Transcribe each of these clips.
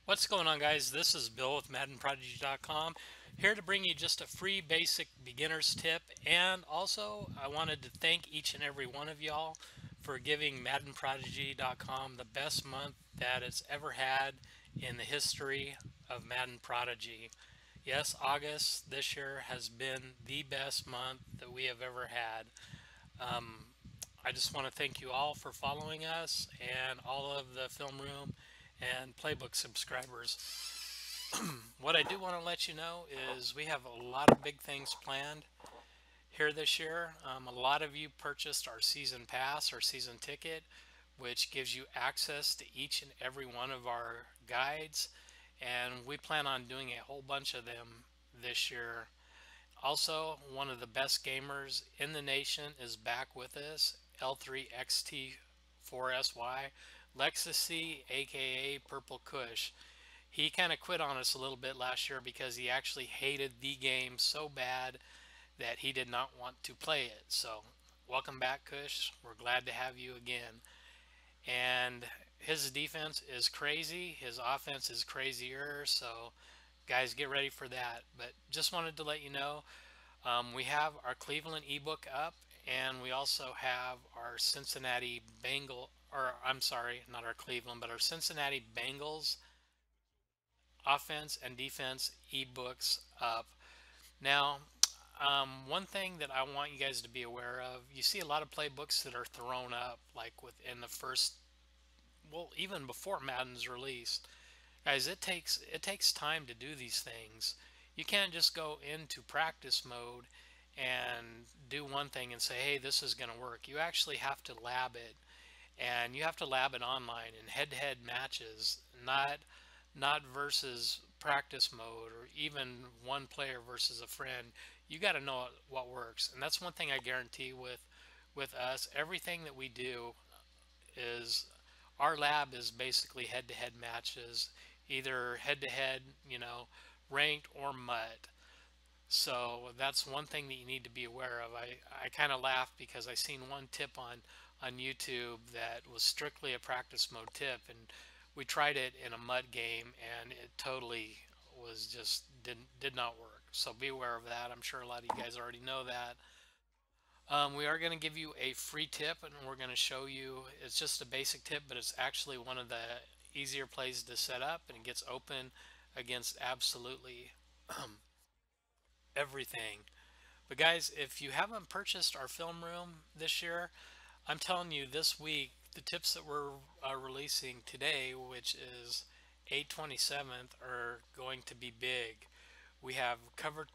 What's going on, guys? This is Bill with MaddenProdigy.com, here to bring you just a free basic beginner's tip. And also, I wanted to thank each and every one of y'all for giving MaddenProdigy.com the best month that it's ever had in the history of Madden Prodigy. Yes, August this year has been the best month that we have ever had. I just want to thank you all for following us and all of the film room and playbook subscribers. What I do want to let you know is we have a lot of big things planned here this year. A lot of you purchased our season pass or season ticket, which gives you access to each and every one of our guides, and we plan on doing a whole bunch of them this year. Also, one of the best gamers in the nation is back with us, L3XT4SY, Lexus, aka Purple Kush. He kind of quit on us a little bit last year because he actually hated the game so bad that he did not want to play it. So, welcome back, Kush. We're glad to have you again. And his defense is crazy, his offense is crazier. So, guys, get ready for that. But just wanted to let you know we have our Cleveland ebook up, and we also have our Cincinnati Bengal, or I'm sorry, not our Cleveland, but our Cincinnati Bengals offense and defense ebooks up. Now, one thing that I want you guys to be aware of, you see a lot of playbooks that are thrown up like within the first, well, even before Madden's released. Guys, it takes time to do these things. You can't just go into practice mode and do one thing and say, hey, this is going to work. You actually have to lab it, and you have to lab it online in head-to-head matches, not versus practice mode or even one player versus a friend. You got to know what works, and that's one thing I guarantee with us. Everything that we do is our lab is basically head-to-head matches, either head-to-head, ranked or mud. So that's one thing that you need to be aware of. I kind of laugh because I seen one tip on YouTube that was strictly a practice mode tip, and we tried it in a mud game, and it totally was just did not work. So be aware of that. I'm sure a lot of you guys already know that. We are going to give you a free tip, and we're going to show you, it's just a basic tip, but it's actually one of the easier plays to set up, and it gets open against absolutely everything. But guys, if you haven't purchased our film room this year, I'm telling you this week, the tips that we're releasing today, which is 8/27th, are going to be big. We have cover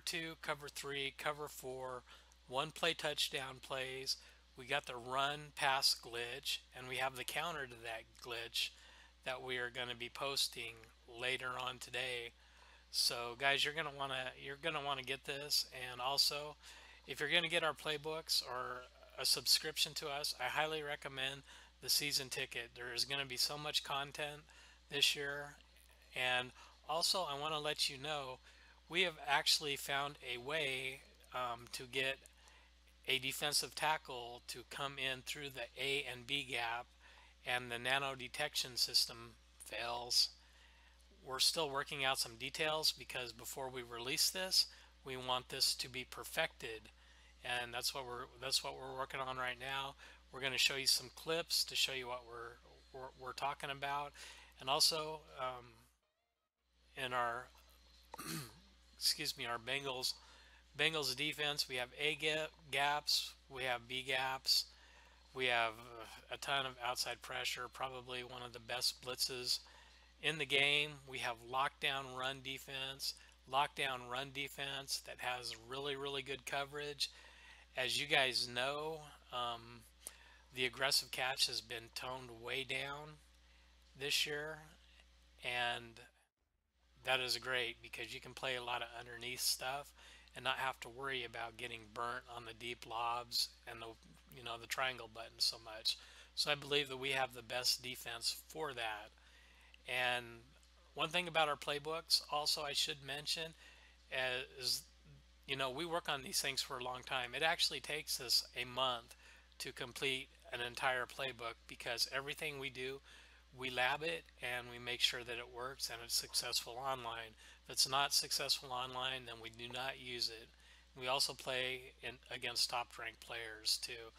2, cover 3, cover 4, one play touchdown plays. We got the run pass glitch, and we have the counter to that glitch that we are going to be posting later on today. So guys, you're gonna want to get this, and also if you're gonna get our playbooks or a subscription to us, I highly recommend the season ticket. There is gonna be so much content this year, and also I want to let you know we have actually found a way to get a defensive tackle to come in through the A and B gap, and the nano detection system fails. We're still working out some details because before we release this, we want this to be perfected, and that's what we're working on right now. We're going to show you some clips to show you what we're talking about, and also in our excuse me, our Bengals defense, we have gaps, we have B gaps, we have a ton of outside pressure, probably one of the best blitzes in the game. We have lockdown run defense that has really, really good coverage. As you guys know, the aggressive catch has been toned way down this year, and that is great because you can play a lot of underneath stuff and not have to worry about getting burnt on the deep lobs and the triangle button so much. So I believe that we have the best defense for that. And one thing about our playbooks, also I should mention, is we work on these things for a long time. It actually takes us a month to complete an entire playbook because everything we do, we lab it and we make sure that it works and it's successful online. If it's not successful online, then we do not use it. We also play against top ranked players too,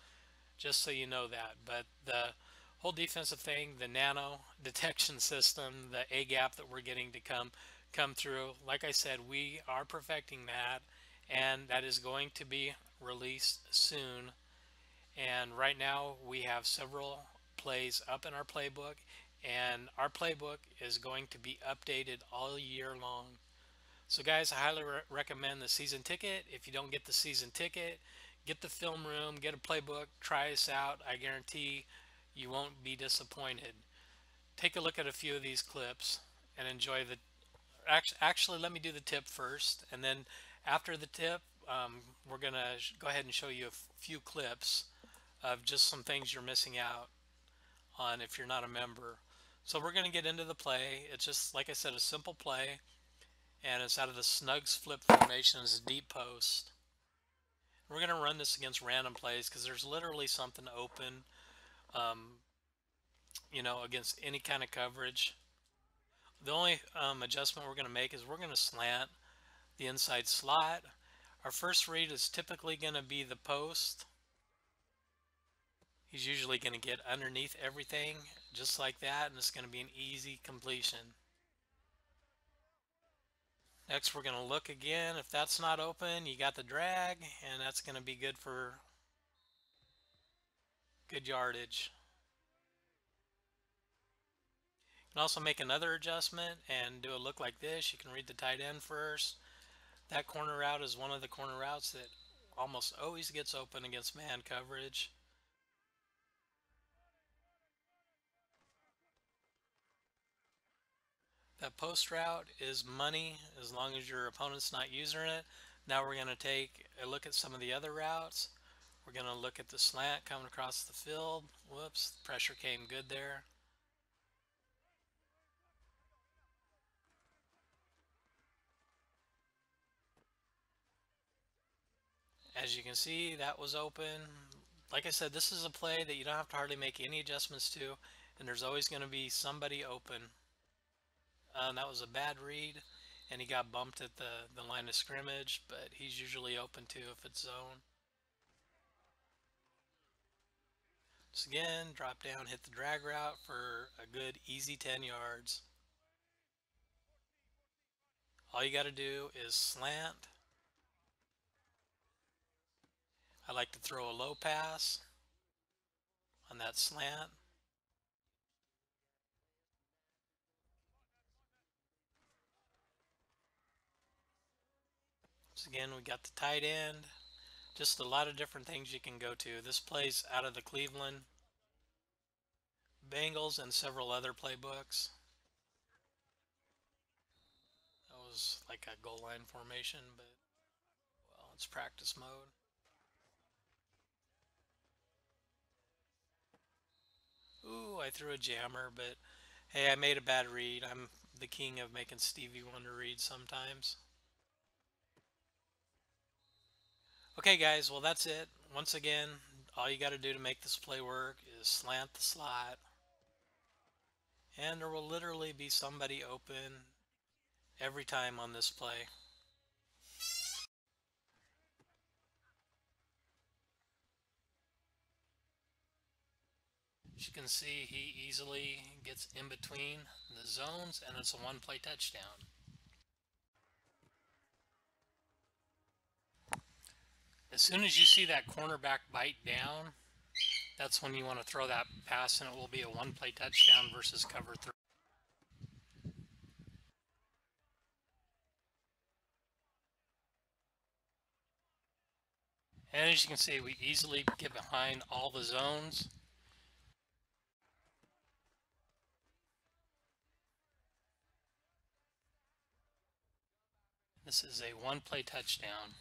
just so you know that. But the whole defensive thing, the nano detection system, the A gap that we're getting to come through, like I said, we are perfecting that, and that is going to be released soon. And right now we have several plays up in our playbook, and our playbook is going to be updated all year long. So guys, I highly recommend the season ticket. If you don't get the season ticket, get the film room, get a playbook, try us out. I guarantee you won't be disappointed. Take a look at a few of these clips and enjoy the actually let me do the tip first, and then after the tip, we're gonna go ahead and show you a few clips of just some things you're missing out on if you're not a member. So we're going to get into the play. It's just, like I said, a simple play, and it's out of the snugs flip formation. It's a deep post. We're going to run this against random plays because there's literally something open, um, against any kind of coverage. The only adjustment we're going to make is we're going to slant the inside slot. Our first read is typically going to be the post. He's usually going to get underneath everything just like that, and it's going to be an easy completion. Next, we're going to look again. If that's not open, you got the drag, and that's going to be good for good yardage. You can also make another adjustment and do a look like this. You can read the tight end first. That corner route is one of the corner routes that almost always gets open against man coverage. That post route is money as long as your opponent's not using it. Now we're going to take a look at some of the other routes. We're going to look at the slant coming across the field. Whoops, the pressure came good there. As you can see, that was open. Like I said, this is a play that you don't have to hardly make any adjustments to, and there's always going to be somebody open. That was a bad read, and he got bumped at the line of scrimmage, but he's usually open too if it's zone. So again, drop down, hit the drag route for a good easy 10 yards. All you got to do is slant. I like to throw a low pass on that slant. So again, we got the tight end. Just a lot of different things you can go to. This plays out of the Cleveland Bengals and several other playbooks. That was like a goal line formation, but well, it's practice mode. Ooh, I threw a jammer, but hey, I made a bad read. I'm the king of making Stevie Wonder read sometimes. Okay guys, well that's it. Once again, all you got to do to make this play work is slant the slot, and there will literally be somebody open every time on this play. As you can see, he easily gets in between the zones, and it's a one-play touchdown. As soon as you see that cornerback bite down, that's when you want to throw that pass, and it will be a one-play touchdown versus cover 3. And as you can see, we easily get behind all the zones. This is a one-play touchdown.